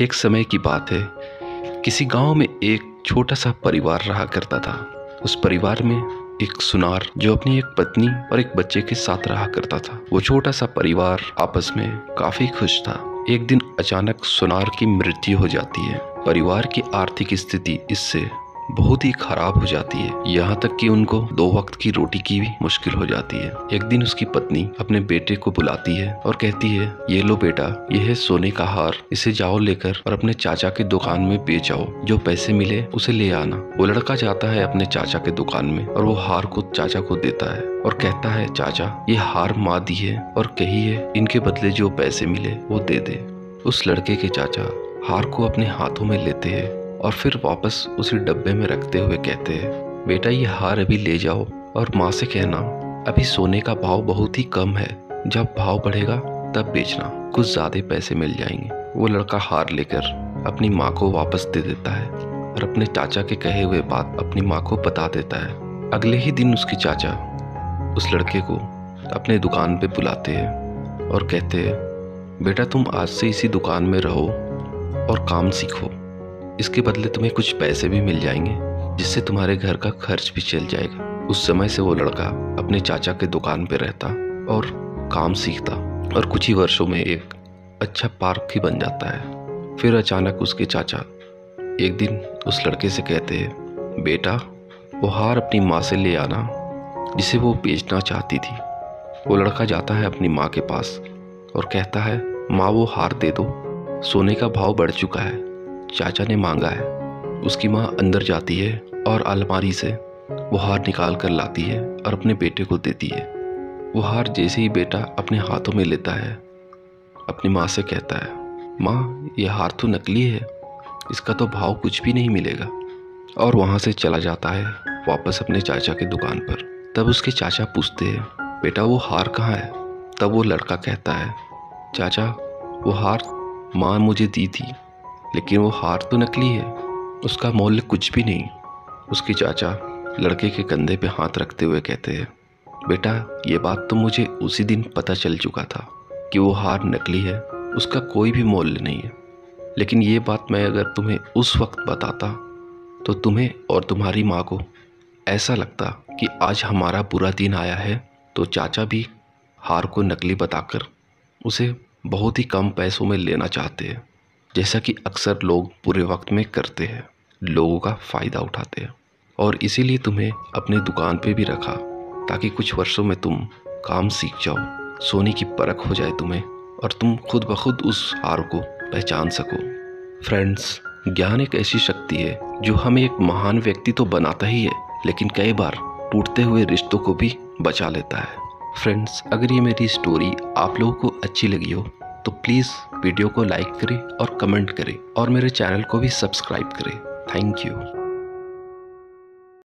एक समय की बात है, किसी गांव में एक छोटा सा परिवार रहा करता था। उस परिवार में एक सुनार जो अपनी एक पत्नी और एक बच्चे के साथ रहा करता था। वो छोटा सा परिवार आपस में काफी खुश था। एक दिन अचानक सुनार की मृत्यु हो जाती है। परिवार की आर्थिक स्थिति इससे बहुत ही खराब हो जाती है, यहाँ तक कि उनको 2 वक्त की रोटी की भी मुश्किल हो जाती है। एक दिन उसकी पत्नी अपने बेटे को बुलाती है और कहती है, ये लो बेटा, ये है सोने का हार, इसे जाओ लेकर और अपने चाचा की दुकान में बेच आओ, जो पैसे मिले उसे ले आना। वो लड़का जाता है अपने चाचा के दुकान में और वो हार को चाचा को देता है और कहता है, चाचा ये हार माँ दी है और कही है इनके बदले जो पैसे मिले वो दे दे। उस लड़के के चाचा हार को अपने हाथों में लेते हैं और फिर वापस उसी डब्बे में रखते हुए कहते हैं, बेटा ये हार अभी ले जाओ और माँ से कहना अभी सोने का भाव बहुत ही कम है, जब भाव बढ़ेगा तब बेचना, कुछ ज्यादा पैसे मिल जाएंगे। वो लड़का हार लेकर अपनी माँ को वापस दे देता है और अपने चाचा के कहे हुए बात अपनी माँ को बता देता है। अगले ही दिन उसके चाचा उस लड़के को अपने दुकान पे बुलाते हैं और कहते हैं, बेटा तुम आज से इसी दुकान में रहो और काम सीखो, इसके बदले तुम्हें कुछ पैसे भी मिल जाएंगे जिससे तुम्हारे घर का खर्च भी चल जाएगा। उस समय से वो लड़का अपने चाचा के दुकान पे रहता और काम सीखता और कुछ ही वर्षों में एक अच्छा पार्क ही बन जाता है। फिर अचानक उसके चाचा एक दिन उस लड़के से कहते हैं, बेटा वो हार अपनी माँ से ले आना जिसे वो बेचना चाहती थी। वो लड़का जाता है अपनी माँ के पास और कहता है, माँ वो हार दे दो, सोने का भाव बढ़ चुका है, चाचा ने मांगा है। उसकी माँ अंदर जाती है और अलमारी से वो हार निकाल कर लाती है और अपने बेटे को देती है। वो हार जैसे ही बेटा अपने हाथों में लेता है, अपनी माँ से कहता है, माँ ये हार तो नकली है, इसका तो भाव कुछ भी नहीं मिलेगा। और वहाँ से चला जाता है वापस अपने चाचा की दुकान पर। तब उसके चाचा पूछते हैं, बेटा वो हार कहाँ है? तब वो लड़का कहता है, चाचा वो हार माँ मुझे दी थी, लेकिन वो हार तो नकली है, उसका मूल्य कुछ भी नहीं। उसके चाचा लड़के के कंधे पे हाथ रखते हुए कहते हैं, बेटा ये बात तो मुझे उसी दिन पता चल चुका था कि वो हार नकली है, उसका कोई भी मूल्य नहीं है। लेकिन ये बात मैं अगर तुम्हें उस वक्त बताता तो तुम्हें और तुम्हारी माँ को ऐसा लगता कि आज हमारा बुरा दिन आया है। तो चाचा भी हार को नकली बताकर उसे बहुत ही कम पैसों में लेना चाहते हैं, जैसा कि अक्सर लोग बुरे वक्त में करते हैं, लोगों का फ़ायदा उठाते हैं। और इसीलिए तुम्हें अपने दुकान पे भी रखा ताकि कुछ वर्षों में तुम काम सीख जाओ, सोने की परख हो जाए तुम्हें और तुम खुद ब खुद उस हार को पहचान सको। फ्रेंड्स, ज्ञान एक ऐसी शक्ति है जो हमें एक महान व्यक्ति तो बनाता ही है, लेकिन कई बार टूटते हुए रिश्तों को भी बचा लेता है। फ्रेंड्स, अगर ये मेरी स्टोरी आप लोगों को अच्छी लगी हो तो प्लीज़ वीडियो को लाइक करें और कमेंट करें और मेरे चैनल को भी सब्सक्राइब करें। Thank you.